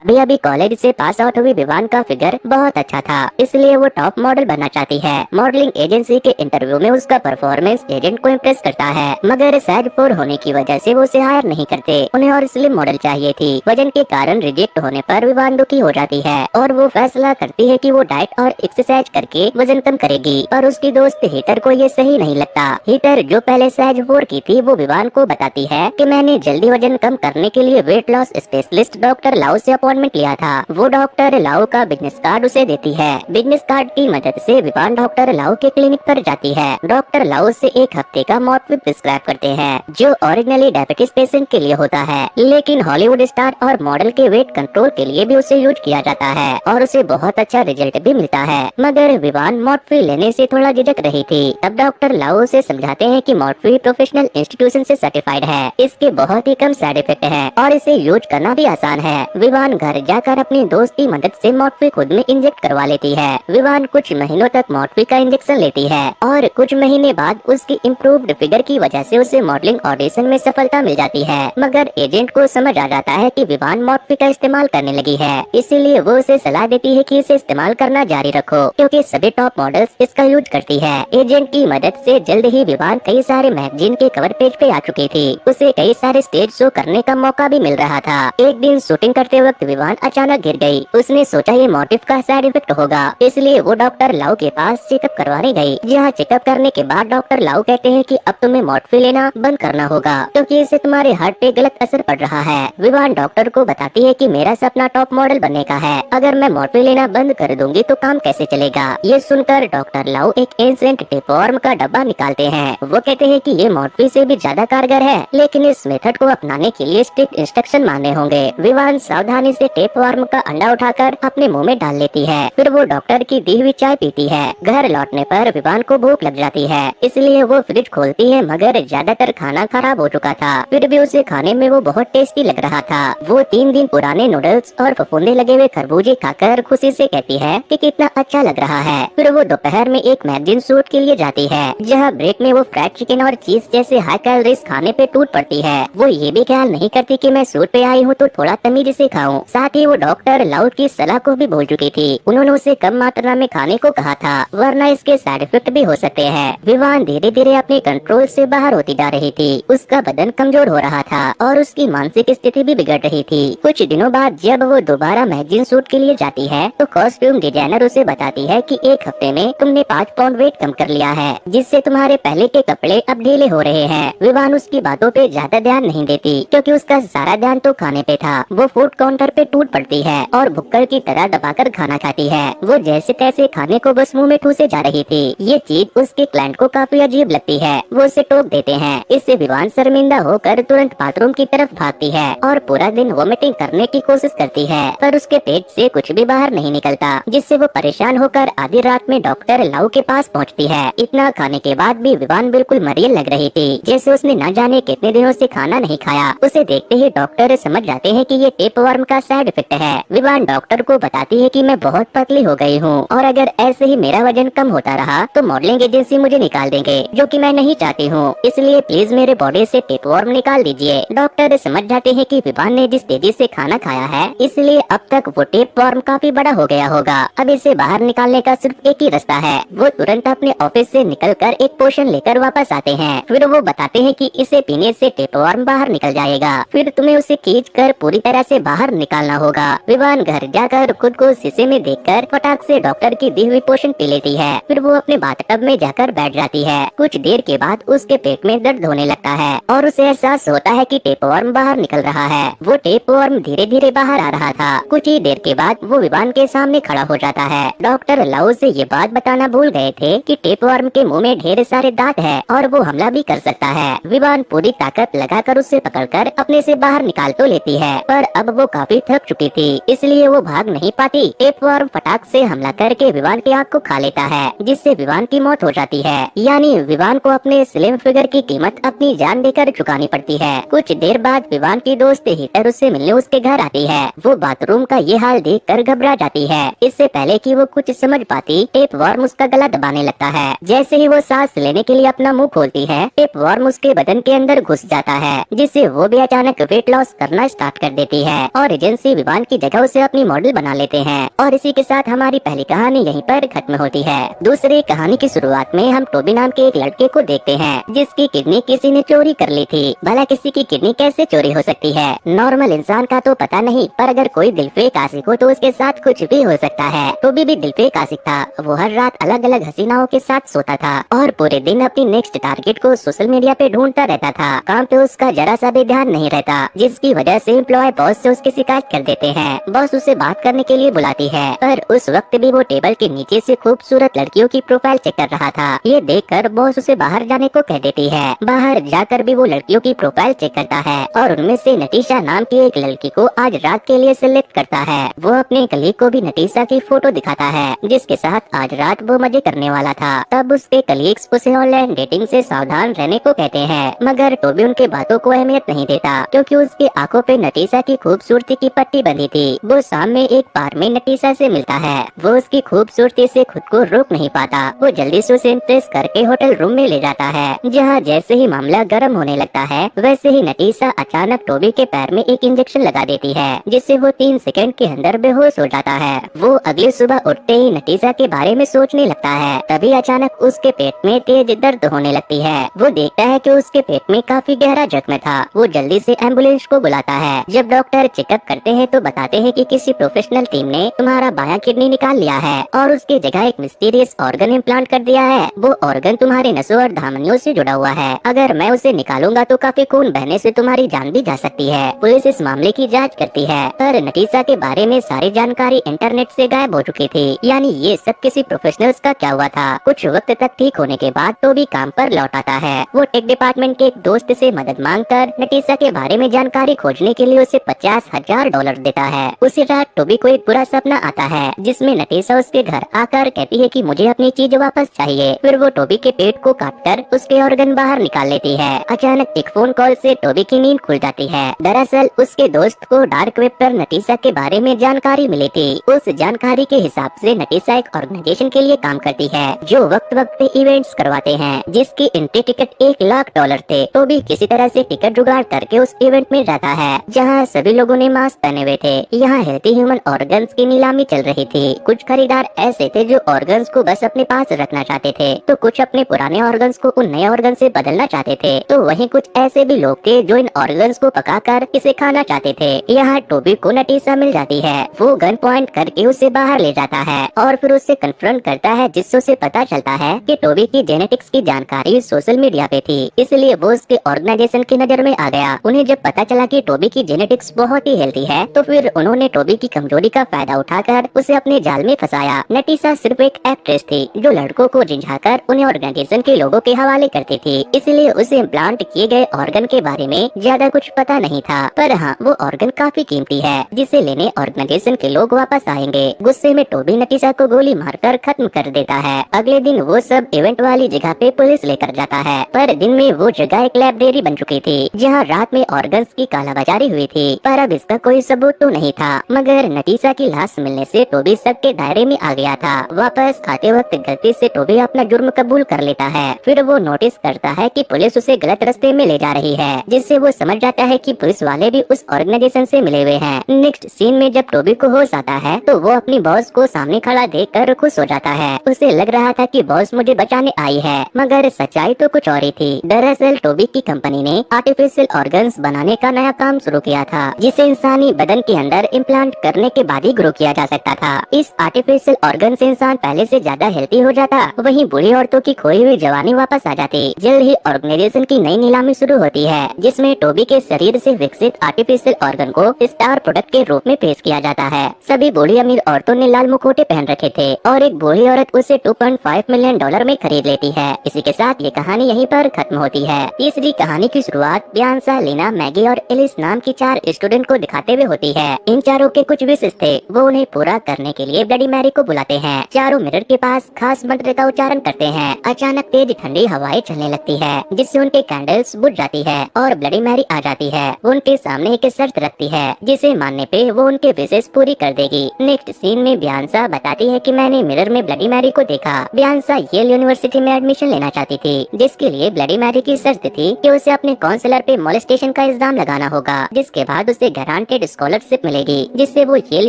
अभी अभी कॉलेज से पास आउट हुई विवान का फिगर बहुत अच्छा था, इसलिए वो टॉप मॉडल बनना चाहती है। मॉडलिंग एजेंसी के इंटरव्यू में उसका परफॉर्मेंस एजेंट को इम्प्रेस करता है, मगर साइज पोर होने की वजह से वो उसे हायर नहीं करते। उन्हें और स्लिम मॉडल चाहिए थी। वजन के कारण रिजेक्ट होने पर विवान दुखी हो जाती है और वो फैसला करती है कि वो डाइट और एक्सरसाइज करके वजन कम करेगी। पर उसकी दोस्त हीटर को ये सही नहीं लगता। हीटर जो पहले साइज 4 की थी, वो विवान को बताती है कि मैंने जल्दी वजन कम करने के लिए वेट लॉस स्पेशलिस्ट डॉक्टर लाओ से अपॉइंटमेंट लिया था। वो डॉक्टर लाओ का बिजनेस कार्ड उसे देती है। बिजनेस कार्ड की मदद से विवान डॉक्टर लाओ के क्लिनिक पर जाती है। डॉक्टर लाओ से 1 हफ्ते का मॉर्फिन प्रिस्क्राइब करते हैं, जो ओरिजिनली डायबिटीज पेशेंट के लिए होता है, लेकिन हॉलीवुड स्टार और मॉडल के वेट कंट्रोल के लिए भी उसे यूज किया जाता है और उसे बहुत अच्छा रिजल्ट भी मिलता है। मगर विवान मॉर्फिन लेने से थोड़ा झिझक रही थी। तब डॉक्टर लाओ से समझाते हैं कि मॉर्फिन प्रोफेशनल इंस्टीट्यूशन से सर्टिफाइड है, इसके बहुत ही कम साइड इफेक्ट है और इसे यूज करना भी आसान है। विवान घर जाकर अपनी दोस्त की मदद से मॉर्फिन खुद में इंजेक्ट करवा लेती है। विवान कुछ महीनों तक मॉर्फिन का इंजेक्शन लेती है और कुछ महीने बाद उसकी इम्प्रूव्ड फिगर की वजह से उसे मॉडलिंग ऑडिशन में सफलता मिल जाती है। मगर एजेंट को समझ आ जाता है कि विवान मॉर्फिन का इस्तेमाल करने लगी है, इसीलिए वो उसे सलाह देती है कि इसे इस्तेमाल करना जारी रखो, क्योंकि सभी टॉप मॉडल्स इसका यूज करती है। एजेंट की मदद से जल्द ही विवान कई सारे मैगजीन के कवर पेज पे आ चुकी थी। उसे कई सारे स्टेज शो करने का मौका भी मिल रहा था। एक दिन शूटिंग करते वक्त विवान अचानक गिर गई। उसने सोचा ये मोटिव का साइड इफेक्ट होगा, इसलिए वो डॉक्टर लाओ के पास चेकअप करवाने गई। जहाँ चेकअप करने के बाद डॉक्टर लाओ कहते हैं कि अब तुम्हें मॉर्फिन लेना बंद करना होगा, क्योंकि इससे तुम्हारे हार्ट पे गलत असर पड़ रहा है। विवान डॉक्टर को बताती है कि मेरा सपना टॉप मॉडल बनने का है, अगर मैं मॉर्फिन लेना बंद कर दूंगी तो काम कैसे चलेगा। ये सुनकर डॉक्टर लाओ एक एंशिएंट टेपवर्म का डब्बा निकालते हैं। वो कहते हैं कि ये मॉर्फिन से भी ज्यादा कारगर है, लेकिन इस मेथड को अपनाने के लिए स्ट्रिक्ट इंस्ट्रक्शन मानने होंगे। विवान सावधानी से टेपवर्म का अंडा उठाकर अपने मुंह में डाल लेती है। फिर वो डॉक्टर की दी हुई चाय पीती है। घर लौटने पर विवान को भूख लग जाती है, इसलिए वो फ्रिज खोलती है, मगर ज्यादातर खाना खराब हो चुका था। फिर भी उसे खाने में वो बहुत टेस्टी लग रहा था। वो 3 दिन पुराने नूडल्स और फफूंदे लगे हुए खरबूजे खाकर खुशी से कहती है कि कितना अच्छा लग रहा है। फिर वो दोपहर में एक मैगजीन शूट के लिए जाती है, जहाँ ब्रेक में वो फ्राइड चिकन और चीज जैसे हाई कैलोरीज खाने पे टूट पड़ती है। वो ये भी ख्याल नहीं करती कि मैं शूट पे आई हूँ तो थोड़ा तमीज से खाऊं। साथ ही वो डॉक्टर लाउड की सलाह को भी भूल चुकी थी। उन्होंने उसे कम मात्रा में खाने को कहा था, वरना इसके साइड इफेक्ट भी हो सकते हैं। विवान धीरे धीरे अपने कंट्रोल से बाहर होती जा रही थी। उसका बदन कमजोर हो रहा था और उसकी मानसिक स्थिति भी बिगड़ रही थी। कुछ दिनों बाद जब वो दोबारा मैगजीन शूट के लिए जाती है तो कॉस्ट्यूम डिजाइनर उसे बताती है कि 1 हफ्ते में तुमने 5 पाउंड वेट कम कर लिया है, जिससे तुम्हारे पहले के कपड़े अब ढीले हो रहे हैं। विवान उसकी बातों पे ज्यादा ध्यान नहीं देती, क्योंकि उसका सारा ध्यान तो खाने पे था। वो फूड काउंटर पे टूट पड़ती है और भुक्कड़ की तरह दबाकर खाना खाती है। वो जैसे तैसे खाने को बस मुंह में ठूसे जा रही थी। ये चीज उसके क्लाइंट को काफी अजीब लगती है। वो उसे टोक देते हैं। इससे विवान शर्मिंदा होकर तुरंत बाथरूम की तरफ भागती है और पूरा दिन वोमिटिंग करने की कोशिश करती है, पर उसके पेट से कुछ भी बाहर नहीं निकलता, जिससे वो परेशान होकर आधी रात में डॉक्टर लाओ के पास पहुंचती है। इतना खाने के बाद भी विवान बिल्कुल मरियल लग रही थी, जैसे उसने न जाने कितने दिनों से खाना नहीं खाया। उसे देखते ही डॉक्टर समझ जाते हैं कि ये टेपवर्म का साइड इफेक्ट है। विवान डॉक्टर को बताती है कि मैं बहुत पतली हो गई हूँ और अगर ऐसे ही मेरा वजन कम होता रहा तो मॉडलिंग एजेंसी मुझे निकाल देंगे, जो कि मैं नहीं चाहती हूँ। इसलिए प्लीज मेरे बॉडी से टेपवर्म निकाल दीजिए। डॉक्टर समझ जाते हैं कि विवान ने जिस तेजी से खाना खाया है, इसलिए अब तक वो टेपवर्म काफी बड़ा हो गया होगा। अब इसे बाहर निकालने का सिर्फ एक ही रास्ता है। वो तुरंत अपने ऑफिस से निकलकर एक पोशन लेकर वापस आते हैं। फिर वो बताते हैं कि इसे पीने से टेपवर्म बाहर निकल जाएगा। फिर तुम्हें उसे खींचकर पूरी तरह से बाहर निकालना होगा। विवान घर जाकर खुद को शीशे में देखकर फटाक से डॉक्टर की दी हुई पोशन पी लेती है। फिर वो अपने बाथटब में जाकर बैठ जाती है। कुछ देर के बाद उसके पेट में दर्द होने लगता है और उसे एहसास होता है कि टेपवर्म बाहर निकल रहा है। वो टेपवर्म धीरे धीरे बाहर आ रहा था। कुछ ही देर के बाद वो विवान के सामने खड़ा हो जाता है। डॉक्टर लाओ से ये बात बताना भूल गए थे कि टेपवर्म के मुंह में ढेर सारे दांत है और वो हमला भी कर सकता है। विवान पूरी ताकत लगाकर उसे पकड़कर अपने से बाहर निकाल तो लेती है, पर अब वो काफी थक चुकी थी, इसलिए वो भाग नहीं पाती। टेपवर्म फटाक से हमला करके विवान की आंख को खा लेता है, जिससे विवान की मौत हो जाती है। यानी विवान को अपने स्लिम फिगर की कीमत अपनी जान देकर चुकानी पड़ती है। कुछ देर बाद विवान की दोस्त हीटर उससे मिलने उसके घर आती है। वो बाथरूम का ये हाल देखकर घबरा जाती है। इससे पहले कि वो कुछ समझ पाती, टेपवर्म उसका गला दबाने लगता है। जैसे ही वो सांस लेने के लिए अपना मुंह खोलती है, टेपवर्म उसके बदन के अंदर घुस जाता है, जिससे वो भी अचानक वेट लॉस करना स्टार्ट कर देती है और एजेंसी एजेंसी विवान की जगह उसे अपनी मॉडल बना लेते हैं। और इसी के साथ हमारी पहली कहानी यहीं पर खत्म होती है। दूसरी कहानी की शुरुआत में हम टोबी नाम के एक लड़के को देखते हैं जिसकी किडनी किसी ने चोरी कर ली थी। भला किसी की किडनी कैसे चोरी हो सकती है? नॉर्मल इंसान का तो पता नहीं, पर अगर कोई दिलफेक आशिक हो तो उसके साथ कुछ भी हो सकता है। टोबी भी दिलफेक आशिक था। वो हर रात अलग अलग हसीनाओं के साथ सोता था और पूरे दिन अपनी नेक्स्ट टारगेट को सोशल मीडिया पे ढूंढता रहता था। काम पे उसका जरा सा भी ध्यान नहीं रहता, जिसकी वजह से एम्प्लॉय बॉस से उसकी शिकायत कर देते हैं। बॉस उसे बात करने के लिए बुलाती है, पर उस वक्त भी वो टेबल के नीचे से खूबसूरत लड़कियों की प्रोफाइल चेक कर रहा था। ये देखकर बॉस उसे बाहर जाने को कह देती है। बाहर जाकर भी वो लड़कियों की प्रोफाइल चेक करता है और उनमें से नटीशा नाम की एक लड़की को आज रात के लिए सिलेक्ट करता है। वो अपने कलीग को भी नटीशा की फोटो दिखाता है जिसके साथ आज रात वो मजे करने वाला था। तब उसके कलीग्स उसे ऑनलाइन डेटिंग से सावधान रहने को कहते हैं, मगर टोबी उनके बातों को अहमियत नहीं देता क्योंकि उसकी आंखों पे नटीशा की खूबसूरती की पट्टी बंधी थी। वो शाम में एक बार में नटीशा से मिलता है। वो उसकी खूबसूरती से खुद को रोक नहीं पाता। वो जल्दी से उसे इम्प्रेस करके होटल रूम में ले जाता है, जहाँ जैसे ही मामला गर्म होने लगता है वैसे ही नटीशा अचानक टोबी के पैर में एक इंजेक्शन लगा देती है, जिससे वो 3 सेकंड के अंदर बेहोश हो जाता है। वो अगली सुबह उठते ही नटीशा के बारे में सोचने लगता है। तभी अचानक उसके पेट में तेज दर्द होने लगती है। वो देखता है कि उसके पेट में काफी गहरा जख्म था। वो जल्दी से एम्बुलेंस को बुलाता है। जब डॉक्टर चेकअप करते हैं तो बताते हैं कि किसी प्रोफेशनल टीम ने तुम्हारा बायां किडनी निकाल लिया है और उसकी जगह एक मिस्टीरियस ऑर्गन इम्प्लांट कर दिया है। वो ऑर्गन तुम्हारे नसों और धमनियों से जुड़ा हुआ है। अगर मैं उसे निकालूंगा तो काफी खून बहने से तुम्हारी जान भी जा सकती है। पुलिस इस मामले की जांच करती है, पर नटीशा के बारे में सारी जानकारी इंटरनेट से गायब हो चुकी थी। यानी ये सब किसी प्रोफेशनल्स का क्या हुआ था। कुछ वक्त तक ठीक होने के बाद टोबी काम पर लौट आता है। वो टेक डिपार्टमेंट के एक दोस्त से मदद मांगकर नटीशा के बारे में जानकारी खोजने के लिए उसे $50,000 देता है। उसी रात टोबी को एक बुरा सपना आता है जिसमें नटीशा उसके घर आकर कहती है कि मुझे अपनी चीज वापस चाहिए। फिर वो टोबी के पेट को काटकर उसके ऑर्गन बाहर निकाल लेती है। अचानक एक फोन कॉल से टोबी की नींद खुल जाती है। दरअसल उसके दोस्त को डार्क वेब पर नटीशा के बारे में जानकारी मिली थी। उस जानकारी के हिसाब से नटीशा एक ऑर्गेनाइजेशन के लिए काम करती है जो वक्त वक्त पे इवेंट्स करवाते हैं, जिसकी एंट्री टिकट $1,00,000 थे। टोबी किसी तरह से टिकट जुगाड़ करके उस इवेंट में जाता है जहाँ सभी लोगों ने मास्क पहने हुए थे। यहाँ हेल्थी ह्यूमन ऑर्गन्स की नीलामी चल रही थी। कुछ खरीदार ऐसे थे जो ऑर्गन्स को बस अपने पास रखना चाहते थे, तो कुछ अपने पुराने ऑर्गन्स को उन नए ऑर्गन से बदलना चाहते थे, तो वहीं कुछ ऐसे भी लोग थे जो इन ऑर्गन्स को पकाकर इसे खाना चाहते थे। यहाँ टोबी को नटीशा मिल जाती है। वो गन पॉइंट करके उसे बाहर ले जाता है और फिर उससे कन्फ्रंट करता है, जिससे उसे पता चलता है कि टोबी की जेनेटिक्स की जानकारी सोशल मीडिया पे थी, इसलिए वो उसके ऑर्गेनाइजेशन की नजर में आ गया। उन्हें जब पता चला कि टोबी की जेनेटिक्स बहुत ही हेल्थी है, तो फिर उन्होंने टोबी की कमजोरी का फायदा उठाकर उसे अपने जाल में फंसाया। नटीशा सिर्फ एक एक्ट्रेस थी जो लड़कों को रिझाकर उन्हें ऑर्गेनाइजेशन के लोगों के हवाले करती थी, इसलिए उसे इम्प्लांट किए गए ऑर्गन के बारे में ज्यादा कुछ पता नहीं था। पर हाँ, वो ऑर्गन काफी कीमती है जिसे लेने ऑर्गेनाइजेशन के लोग वापस आएंगे। गुस्से में टोबी नटीशा को गोली मारकर खत्म कर देता है। अगले दिन वो सब इवेंट वाली जगह पे पुलिस लेकर जाता है, पर दिन में वो जगह एक लाइब्रेरी बन चुकी थी जहाँ रात में ऑर्गन्स की कालाबाजारी हुई थी। पर अब इसका कोई सबूत तो नहीं था, मगर नटीशा की लाश मिलने से टोबी सबके दायरे में आ गया था। वापस आते वक्त गलती से टोबी अपना जुर्म कबूल कर लेता है। फिर वो नोटिस करता है कि पुलिस उसे गलत रास्ते में ले जा रही है, जिससे वो समझ जाता है कि पुलिस वाले भी उस ऑर्गेनाइजेशन से मिले हुए हैं। नेक्स्ट सीन में जब टोबी को होश आता है तो वो अपनी बॉस को सामने खड़ा देखकर खुश हो जाता है। उसे लग रहा था कि बॉस मुझे बचाने आई है, मगर सच्चाई तो कुछ और ही थी। दरअसल टोबी की कंपनी ने आर्टिफिशियल ऑर्गन्स बनाने का नया काम शुरू किया था, जिसे इंसानी बदन के अंदर इम्प्लांट करने के बाद ही ग्रो किया जा सकता था। इस आर्टिफिशियल ऑर्गन से इंसान पहले से ज्यादा हेल्थी हो जाता, वहीं बूढ़ी औरतों की खोई हुई जवानी वापस आ जाती। जल्द ही ऑर्गेनाइजेशन की नई नीलामी शुरू होती है, जिसमें टोबी के शरीर से विकसित आर्टिफिशियल ऑर्गन को स्टार प्रोडक्ट के रूप में पेश किया जाता है। सभी बूढ़ी अमीर औरतों ने लाल मुखौटे पहन रखे थे और एक बूढ़ी औरत उसे $2.5 मिलियन में खरीद लेती है। इसी के साथ ये कहानी यहीं पर खत्म होती है। तीसरी कहानी की शुरुआत बियांसा, लीना, मैगी और एलिस नाम की 4 स्टूडेंट को दिखाते हुए होती है। इन चारों के कुछ विशेष थे। वो उन्हें पूरा करने के लिए ब्लडी मैरी को बुलाते हैं। चारों मिरर के पास खास मंत्र का उच्चारण करते हैं। अचानक तेज ठंडी हवाएं चलने लगती है, जिससे उनके कैंडल्स बुझ जाती है और ब्लडी मैरी आ जाती है। वो उनके सामने एक शर्त रखती है, जिसे मानने पे वो उनके विशेष पूरी कर देगी। नेक्स्ट सीन में बियांसा बताती है कि मैंने मिरर में ब्लडी मैरी को देखा। बियांसा येल यूनिवर्सिटी में एडमिशन लेना चाहती थी, जिसके लिए ब्लडी मैरी की शर्त थी कि उसे अपने काउंसलर पे मोलेस्टेशन का इल्जाम लगाना होगा, जिसके बाद उसे गारंटेड ग्रांटेड स्कॉलरशिप मिलेगी, जिससे वो येल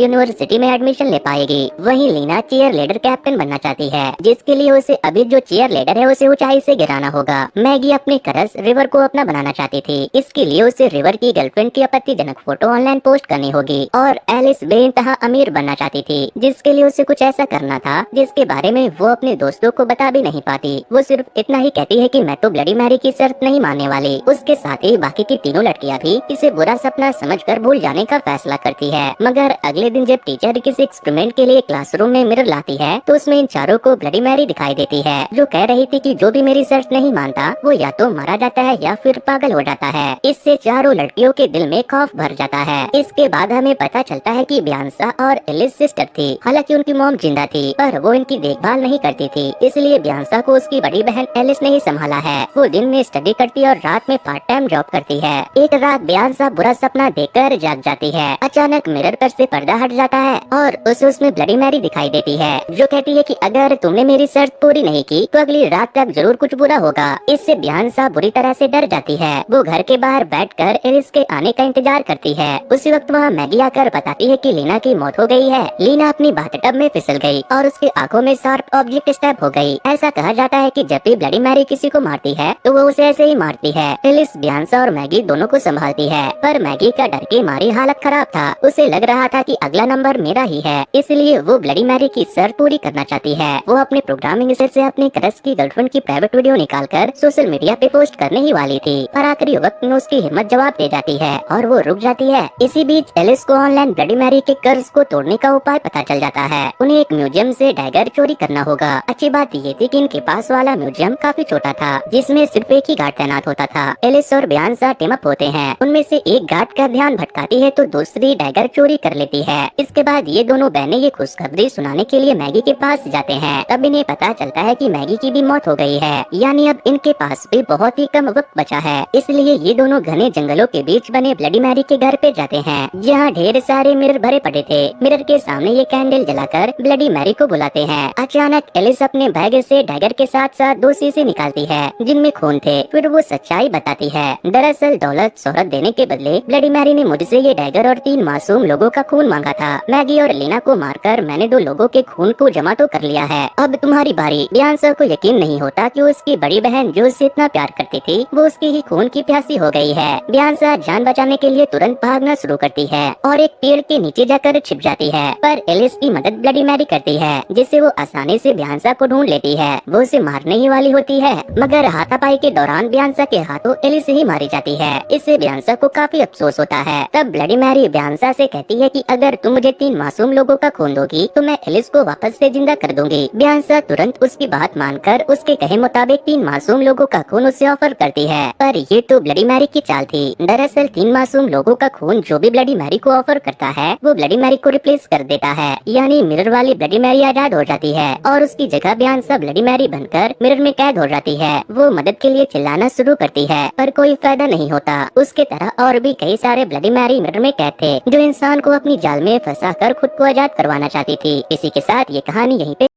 यूनिवर्सिटी में एडमिशन ले पाएगी। वहीं लीना चीयर लीडर कैप्टन बनना चाहती है, जिसके लिए उसे अभी जो चीयर लीडर है उसे ऊंचाई से गिराना होगा। मैगी अपने क्रश रिवर को अपना बनाना चाहती थी, इसके लिए उसे रिवर की गर्लफ्रेंड की आपत्तिजनक फोटो ऑनलाइन पोस्ट करनी होगी। और एलिस बेइंतहा अमीर बनना चाहती थी, जिसके लिए उसे कुछ ऐसा करना था जिसके बारे में वो अपने दोस्तों को बता भी नहीं पाती। वो सिर्फ इतना ही कहती है कि मैं तो ब्लडी मैरी की शर्त नहीं मानने वाली। उसके साथ ही बाकी की तीनों लड़कियां भी इसे बुरा सपना समझकर भूल जाने का फैसला करती है। मगर अगले दिन जब टीचर किसी एक्सपेरिमेंट के लिए क्लासरूम में मिरर लाती है तो उसमें इन चारों को ब्लडी मैरी दिखाई देती है, जो कह रही थी कि जो भी मेरी शर्त नहीं मानता वो या तो मारा जाता है या फिर पागल हो जाता है। इससे चारों लड़कियों के दिल में खौफ भर जाता है। इसके बाद हमें पता चलता है कि बियांसा और एलिस सिस्टर थी। हालांकि उनकी मॉम जिंदा थी, पर वो इनकी देखभाल नहीं करती थी, इसलिए बियांसा को उसकी बड़ी बहन एलिस ने ही संभाला है। वो दिन में स्टडी करती और रात में पार्ट टाइम जॉब करती है। एक रात बियांसा बुरा सपना देखकर जाग जाती है। अचानक मिरर पर से पर्दा हट जाता है और उसे उसमें ब्लडी मैरी दिखाई देती है, जो कहती है कि अगर तुमने मेरी शर्त पूरी नहीं की तो अगली रात तक जरूर कुछ बुरा होगा। इससे बियांसा बुरी तरह से डर जाती है। वो घर के बाहर बैठकर एलिस के आने का इंतजार करती है। उसी वक्त वहाँ मैगी आकर बताती है कि लीना की मौत हो गई है। लीना अपनी बाथटब में फिसल गई और उसकी आंखों में शार्प ऑब्जेक्ट स्टैब हो गई। ऐसा कहा जाता है कि जब भी ब्लडी मैरी किसी को मारती है तो वो उसे ऐसे ही मारती है। एलिस बियांसा और मैगी दोनों को संभालती है, पर मैगी का डर की मारी हालत खराब था। उसे लग रहा था कि अगला नंबर मेरा ही है, इसलिए वो ब्लडी मैरी की शर्त पूरी करना चाहती है। वो अपने प्रोग्रामिंग सेट से अपने क्रश की गर्लफ्रेंड की प्राइवेट वीडियो निकालकर सोशल मीडिया पे पोस्ट करने ही वाली थी, पर आखिरी वक्त में उसकी हिम्मत जवाब दे जाती है और वो रुक जाती है। इसी बीच एलिस को ऑनलाइन ब्लडी मैरी के कर्ज को तोड़ने का उपाय पता चल जाता है। उन्हें एक म्यूजियम से डैगर चोरी करना होगा। अच्छी बात ये थी कि इनके पास वाला म्यूजियम काफी छोटा था, जिसमें सिर्फ एक ही गार्ड तैनात होता था। एलिस और बियांसा टीम अप होते हैं। उनमें से एक गार्ड का ध्यान भटकाती है तो दूसरी डैगर चोरी कर लेती है। इसके बाद ये दोनों बहनें ये खुशखबरी सुनाने के लिए मैगी के पास जाते हैं। तब इन्हें पता चलता है कि मैगी की भी मौत हो गई है, यानी अब इनके पास भी बहुत ही कम वक्त बचा है। इसलिए ये दोनों घने जंगलों के बीच बने ब्लडी मैरी के घर पे जाते हैं, जहाँ ढेर सारे मिरर भरे पड़े थे। मिरर के सामने ये कैंडल जलाकर ब्लडी मैरी को बुलाते हैं। अचानक एलिस अपने बैग से डैगर के साथ साथ 2 शीशे निकालती है जिनमें खून थे। फिर वो सच्चाई बताती है, दरअसल दौलत शोहरत देने के बदले ब्लडी मैरी ने मुझसे ये डैगर और 3 मासूम लोगों का खून मांगा था। मैगी और लीना को मारकर मैंने 2 लोगों के खून को जमा तो कर लिया है। अब तुम्हारी बारी। बियांसा को यकीन नहीं होता कि उसकी बड़ी बहन जो उससे इतना प्यार करती थी वो उसकी ही खून की प्यासी हो गई है। बियांसा जान बचाने के लिए तुरंत भागना शुरू करती है और एक पेड़ के नीचे जाकर छिप जाती है, पर एलिस की मदद ब्लडी मैरी करती है, जिससे वो आसानी से बियांसा को ढूंढ लेती है। वो उसे मारने ही वाली होती है, मगर हाथापाई के दौरान बियांसा के हाथों एलिस ही मारी जाती है। इससे बियांसा को काफी अफसोस होता है। तब ब्लडी मैरी बियांसा से कहती है कि अगर तुम मुझे 3 मासूम लोगों का खून दोगी तो मैं एलिस को वापस से जिंदा कर दूंगी। बियांसा तुरंत उसकी बात मानकर उसके कहे मुताबिक 3 मासूम लोगों का खून उसे ऑफर करती है, पर ये तो ब्लडी मैरी की चाल थी। दरअसल 3 मासूम लोगों का खून जो भी ब्लडी मैरी को ऑफर करता है वो ब्लडी मैरी को रिप्लेस कर देता है, यानी मिरर वाली ब्लडी मैरी आजाद हो जाती है और उसकी जगह बियांसा ब्लडी मैरी बनकर मिरर में कैद हो जाती है। वो मदद के लिए चिल्लाना शुरू करती है, पर कोई फायदा नहीं होता। उसके तरह और भी कई सारे ब्लडी मैरी मिरर में कैद थे, जो इंसान को अपनी जाल में फंसा कर खुद को आजाद करवाना चाहती थी। इसी के साथ ये कहानी यहीं पे